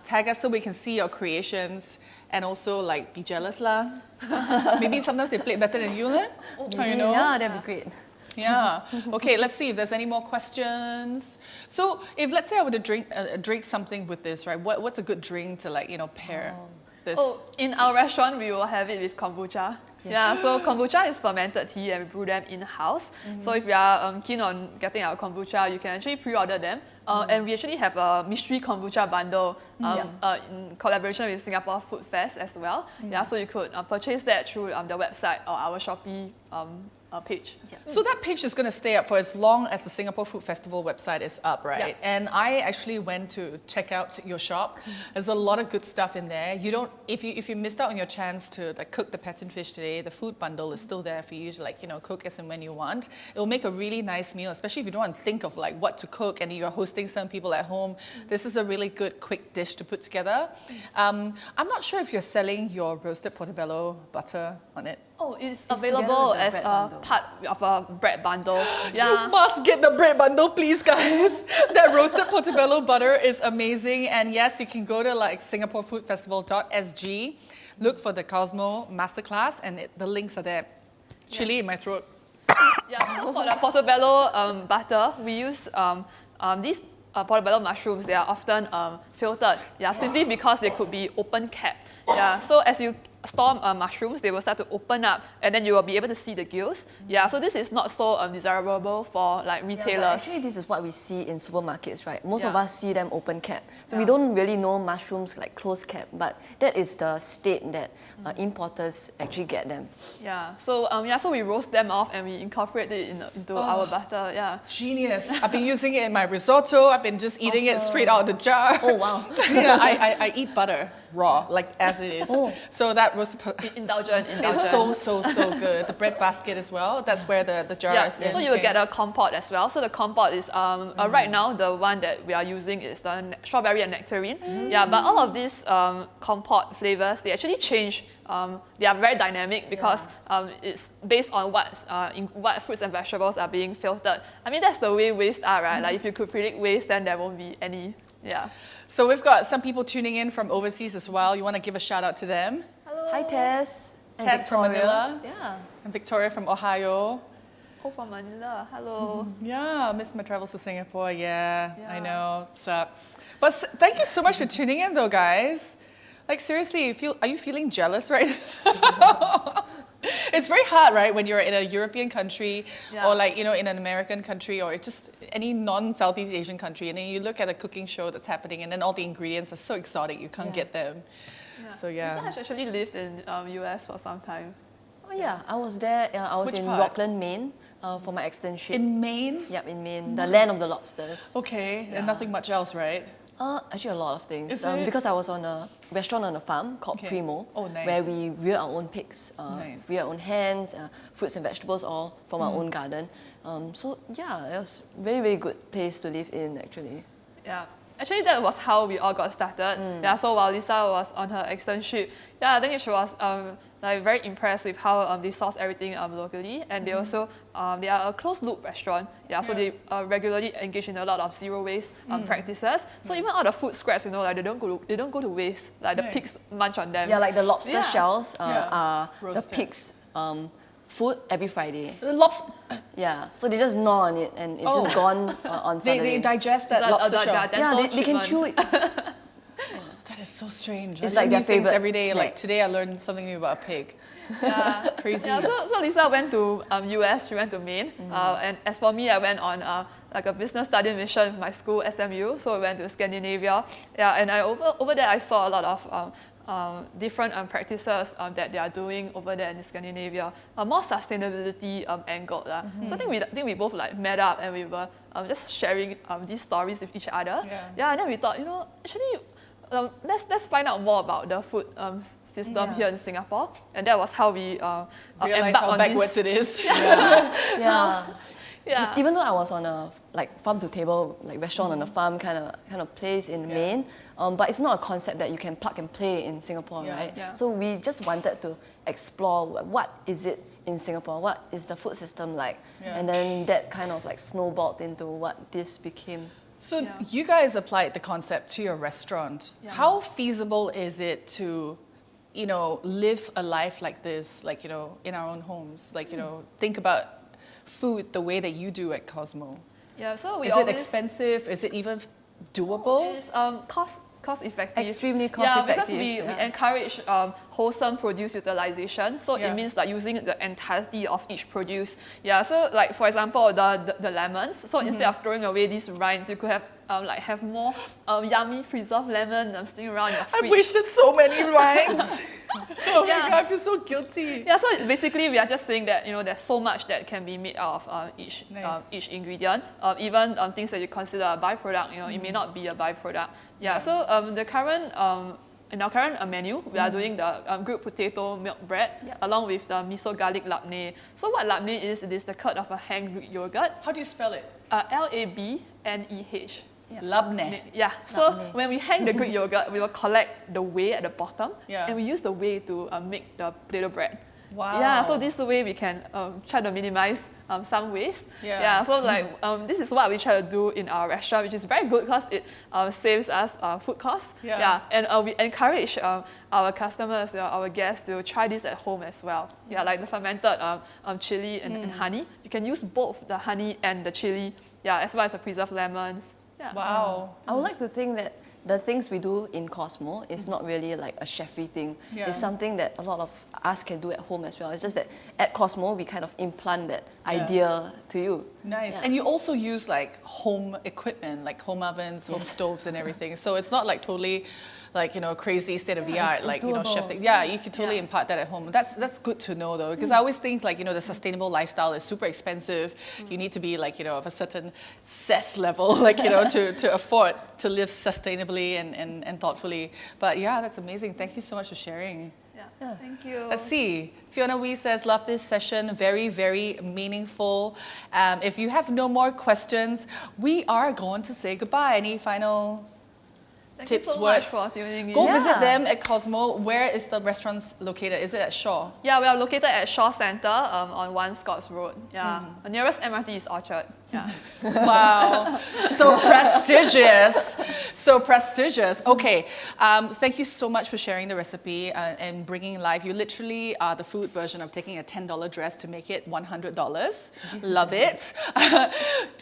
Tag us so we can see your creations and also be jealous lah. Maybe sometimes they play better than you lah. How you know? Yeah, that'd be great. Yeah. Okay, let's see if there's any more questions. So if let's say I were to drink something with this, right? What's a good drink to pair this? Oh, in our restaurant, we will have it with kombucha. Yes. Yeah, so kombucha is fermented tea and we brew them in-house. So if you are keen on getting our kombucha, you can actually pre-order them. And we actually have a mystery kombucha bundle in collaboration with Singapore Food Fest as well. Yeah, so you could purchase that through the website or our Shopee page. So that page is going to stay up for as long as the Singapore Food Festival website is up, right? Yeah. And I actually went to check out your shop. There's a lot of good stuff in there. You don't, if you missed out on your chance to cook the patin fish today, the food bundle is still there for you to cook as and when you want. It will make a really nice meal, especially if you don't want to think of what to cook and you're hosting some people at home. This is a really good quick dish to put together. I'm not sure if you're selling your roasted portobello butter on it. Oh, it's It's available together with as the bread a bundle. part of a bread bundle. You Yeah. must get the bread bundle, please, guys. That roasted portobello butter is amazing. And yes, you can go to singaporefoodfestival.sg, look for the Kausmo Masterclass, and the links are there. Chili in my throat. Yeah, so for the portobello butter, we use these portobello mushrooms. They are often filtered, simply because they could be open capped. Yeah, so as you store mushrooms, they will start to open up, and then you will be able to see the gills. Yeah, so this is not so desirable for Yeah, retailers. but actually, this is what we see in supermarkets, right? Most of Yeah. us see them open cap. So we don't really know mushrooms closed cap, but that is the state that importers actually get them. Yeah, so so we roast them off and we incorporate it into our butter. Yeah. Genius. I've been using it in my risotto. I've been just eating it straight out of the jar. Oh, wow. Yeah, I eat butter raw, as it is. Oh. So that was Indulgent. it's so good. The bread basket as well. That's where the jar Yeah, is in. so you will get a compote as well. So the compote is right now the one that we are using is the strawberry and nectarine. Yeah, but all of these compote flavors, they actually change. They are very dynamic because it's based on what fruits and vegetables are being filtered. I mean, that's the way waste are, right? If you could predict waste, then there won't be any. Yeah. So we've got some people tuning in from overseas as well. You want to give a shout out to them? Hi, Tess. And Tess from Victoria. Manila. Yeah. And Victoria from Ohio. Oh, from Manila. Hello. Yeah, miss my travels to Singapore. Yeah, I Yeah. know, sucks. But thank you so much for tuning in, though, guys. Seriously, are you feeling jealous right now? It's very hard, right, when you're in a European country or in an American country or just any non-Southeast Asian country, and then you look at a cooking show that's happening, and then all the ingredients are so exotic, you can't get them. Yeah. So yeah. Lisa has actually lived in US for some time. Oh, yeah. I was there. I was Which in part? Rockland, Maine for my externship. In Maine? Yep, in Maine, the land of the lobsters. Okay, and nothing much else, right? Actually, a lot of things. Is it? Because I was on a restaurant on a farm called Okay. Primo, Oh, nice. where we rear our own pigs, Nice. rear our own hens, fruits and vegetables, all from our own garden. So yeah, it was very, very good place to live in, actually. Yeah. Actually, that was how we all got started. Yeah. So while Lisa was on her externship, I think she was very impressed with how they source everything locally, and they also they are a closed loop restaurant. Yeah. So they regularly engage in a lot of zero waste practices. So even all the food scraps, they don't go to waste. The Nice. pigs munch on them. Yeah, like the lobster Yeah. shells Yeah. are the Roasted. pigs' food every Friday. The lobster, Yeah, so they just gnaw on it and it's just gone on they Saturday. digest that The- lobster the- shell. the- Yeah, dental they can treatment. chew it. That That is so strange. It's I like learn their new things favorite every day. snack. Like today, I learned something new about a pig. Yeah. Crazy. Yeah, so Lisa went to US, she went to Maine. And as for me, I went on like a business study mission with my school, SMU. So we went to Scandinavia. Yeah, and over there, I saw a lot of different practices that they are doing over there in Scandinavia, more sustainability angled. So I think we both like met up and we were just sharing these stories with each other. Yeah, and then we thought, actually, let's find out more about the food system here in Singapore, and that was how we Realize embarked how on backwards this. it is. Yeah. Yeah. Even though I was on a like farm to table, like restaurant on a farm kind of place in Maine, but it's not a concept that you can plug and play in Singapore, right? Yeah. So we just wanted to explore what is it in Singapore, what is the food system like, and then that kind of like snowballed into what this became. So you guys applied the concept to your restaurant. How feasible is it to, live a life like this, like, in our own homes? Like, think about food the way that you do at Kausmo. Yeah, so we Is always, it expensive? Is it even doable? It's cost effective. Extremely cost Yeah, effective. because we encourage wholesome produce utilization. So it means like using the entirety of each produce. Yeah, so like for example, the lemons. So instead of throwing away these rinds, you could have more yummy preserved lemon sitting around your fridge. I've wasted so many rinds. Oh Yeah. my God, I feel so guilty. Yeah, so basically we are just saying that there's so much that can be made out of each ingredient. Even things that you consider a byproduct, it may not be a byproduct. Yeah, so in our current menu, we are doing the grilled potato milk bread along with the miso garlic labneh. So what labneh is, it is the curd of a hand Greek yogurt. How do you spell it? Labneh. Labneh. Yeah, so when we hang the Greek yogurt, we will collect the whey at the bottom, and we use the whey to make the potato bread. Wow. Yeah, so this way we can try to minimize some waste. Yeah. So like this is what we try to do in our restaurant, which is very good because it saves us food costs. Yeah. And we encourage our customers, our guests to try this at home as well. Yeah, like the fermented chili and honey. You can use both the honey and the chili. Yeah, as well as the preserved lemons. Yeah. Wow. I would like to think that the things we do in Kausmo is not really like a chefy thing. Yeah. It's something that a lot of us can do at home as well. It's just that at Kausmo, we kind of implant that idea to you. Nice. Yeah. And you also use like home equipment, like home ovens, home stoves and everything. So it's not like totally like, crazy state of the art, it's like, doable. chef thing. Yeah, you can totally impart that at home. That's good to know though, because I always think like, the sustainable lifestyle is super expensive. You need to be like, of a certain cess level, like, to afford to live sustainably and thoughtfully. But yeah, that's amazing. Thank you so much for sharing. Yeah. Thank you. Let's see. Fiona Wee says, love this session. Very, very meaningful. If you have no more questions, we are going to say goodbye. Any final Thank tips, you so words? much for tuning in. Go Yeah. visit them at Kausmo. Where is the restaurant located? Is it at Shaw? Yeah, we are located at Shaw Centre on 1 Scots Road. Yeah, the nearest MRT is Orchard. Yeah. Wow, so prestigious. So prestigious. Okay, thank you so much for sharing the recipe and bringing live. You literally are the food version of taking a $10 dress to make it $100. Love it.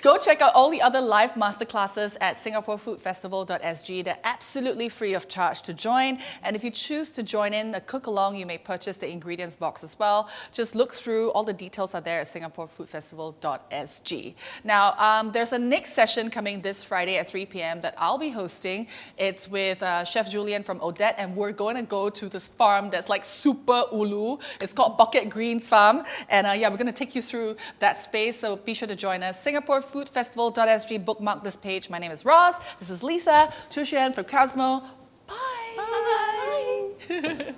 Go check out all the other live masterclasses at singaporefoodfestival.sg. They're absolutely free of charge to join. And if you choose to join in a cook along, you may purchase the ingredients box as well. Just look through, all the details are there at singaporefoodfestival.sg. Now, there's a next session coming this Friday at 3 p.m. that I'll be hosting. It's with Chef Julian from Odette, and we're going to go to this farm that's like super ulu. It's called Bucket Greens Farm. And we're going to take you through that space, so be sure to join us. singaporefoodfestival.sg, bookmark this page. My name is Roz. This is Lisa, Shian from Kausmo. Bye. Bye.